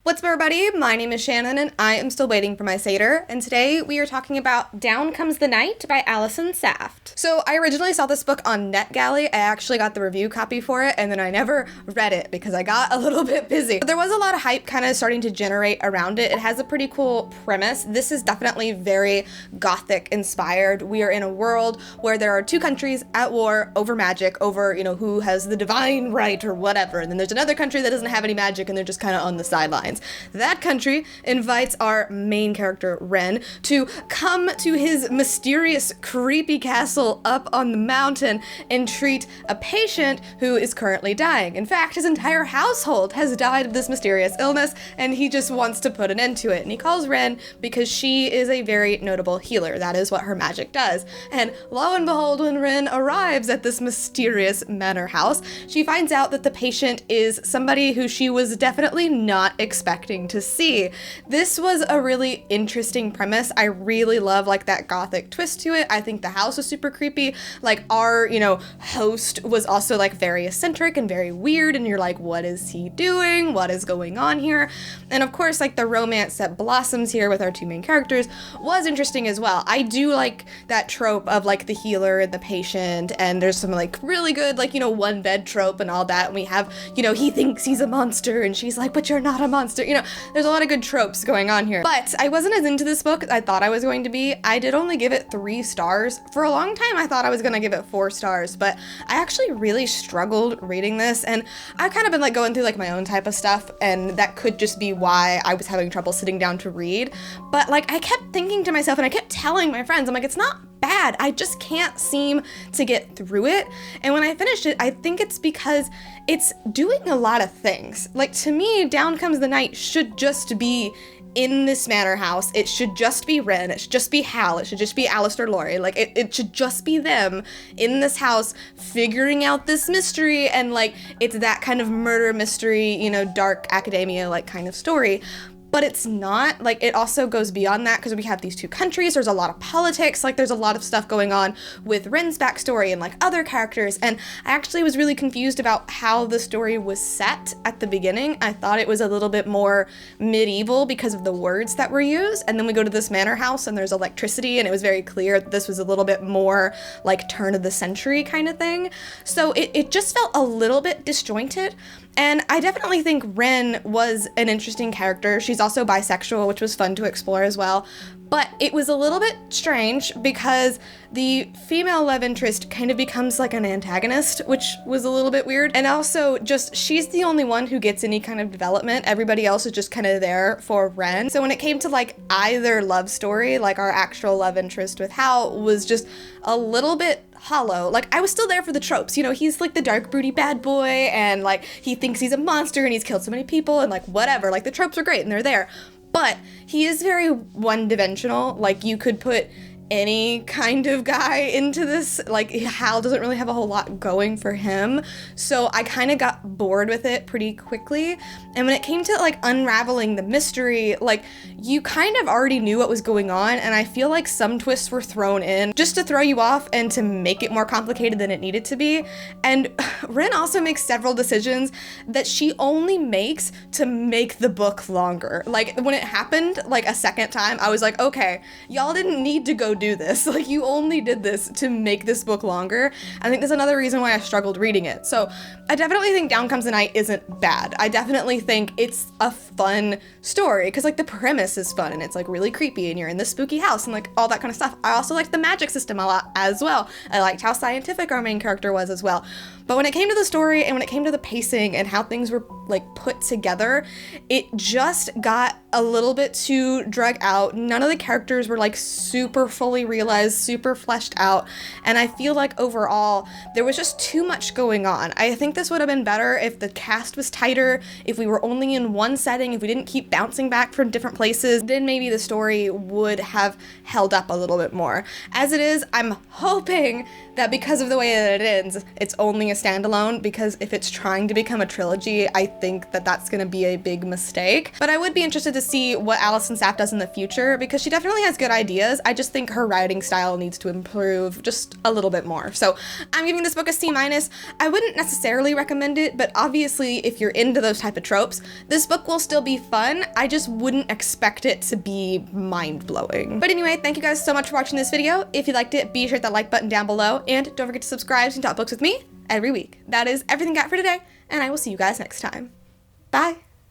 What's up, everybody? My name is Shannon, and I am still waiting for my Satyr, and today we are talking about Down Comes the Night by Allison Saft. So I originally saw this book on NetGalley. I actually got the review copy for it, and then I never read it because I got a little bit busy. But there was a lot of hype kind of starting to generate around it. It has a pretty cool premise. This is definitely very Gothic inspired. We are in a world where there are two countries at war over magic, over, who has the divine right or whatever. And then there's another country that doesn't have any magic, and they're just kind of on the sidelines. That country invites our main character, Ren, to come to his mysterious, creepy castle up on the mountain and treat a patient who is currently dying. In fact, his entire household has died of this mysterious illness, and he just wants to put an end to it. And he calls Ren because she is a very notable healer. That is what her magic does. And lo and behold, when Ren arrives at this mysterious manor house, she finds out that the patient is somebody who she was definitely not expecting to see. This was a really interesting premise. I really love that Gothic twist to it. I think the house was super creepy. Our, host was also very eccentric and very weird, and you're like, what is he doing? What is going on here? And of course, the romance that blossoms here with our two main characters was interesting as well. I do like that trope of the healer and the patient, and there's some really good one bed trope and all that. And we have, he thinks he's a monster and she's like, but you're not a monster. There's a lot of good tropes going on here. But I wasn't as into this book as I thought I was going to be. I did only give it 3 stars. For a long time, I thought I was gonna give it 4 stars, but I actually really struggled reading this, and I've kind of been going through my own type of stuff, and that could just be why I was having trouble sitting down to read. But I kept thinking to myself, and I kept telling my friends, I'm like, it's not bad. I just can't seem to get through it. And when I finished it, I think it's because it's doing a lot of things. To me, Down Comes the Night should just be in this manor house. It should just be Ren. It should just be Hal. It should just be Alistair Laurie. It should just be them in this house figuring out this mystery, and it's that kind of murder mystery, dark academia kind of story. But it's not. It also goes beyond that, because we have these two countries. There's a lot of politics. There's a lot of stuff going on with Ren's backstory and other characters. And I actually was really confused about how the story was set at the beginning. I thought it was a little bit more medieval because of the words that were used. And then we go to this manor house and there's electricity, and it was very clear that this was a little bit more turn of the century kind of thing. So it just felt a little bit disjointed. And I definitely think Ren was an interesting character. She's also bisexual, which was fun to explore as well. But it was a little bit strange because the female love interest kind of becomes an antagonist, which was a little bit weird. And also just, she's the only one who gets any kind of development. Everybody else is just kind of there for Ren. So when it came to either love story, our actual love interest with Hal was just a little bit hollow. I was still there for the tropes. He's the dark, broody bad boy, and he thinks he's a monster and he's killed so many people, and whatever. The tropes are great and they're there. But he is very one-dimensional. You could put any kind of guy into this. Hal doesn't really have a whole lot going for him. So I kind of got bored with it pretty quickly. And when it came to unraveling the mystery, you kind of already knew what was going on. And I feel some twists were thrown in just to throw you off and to make it more complicated than it needed to be. And Ren also makes several decisions that she only makes to make the book longer. When it happened a second time, I was like, okay, y'all didn't need to go do this. You only did this to make this book longer. I think that's another reason why I struggled reading it. So I definitely think Down Comes the Night isn't bad. I definitely think it's a fun story because the premise is fun and it's really creepy and you're in this spooky house and all that kind of stuff. I also liked the magic system a lot as well. I liked how scientific our main character was as well. But when it came to the story and when it came to the pacing and how things were put together, it just got a little bit too drug out. None of the characters were super fully realized, super fleshed out. And I feel overall there was just too much going on. I think this would have been better if the cast was tighter, if we were only in one setting, if we didn't keep bouncing back from different places, then maybe the story would have held up a little bit more. As it is, I'm hoping that because of the way that it ends, it's only a standalone, because if it's trying to become a trilogy, I think that that's going to be a big mistake. But I would be interested to see what Allison Saft does in the future, because she definitely has good ideas. I just think her writing style needs to improve just a little bit more. So I'm giving this book a C-. I wouldn't necessarily recommend it, but obviously if you're into those type of tropes, this book will still be fun. I just wouldn't expect it to be mind-blowing. But anyway, thank you guys so much for watching this video. If you liked it, be sure to hit that like button down below, and don't forget to subscribe so you can talk books with me every week. That is everything I got for today, and I will see you guys next time. Bye!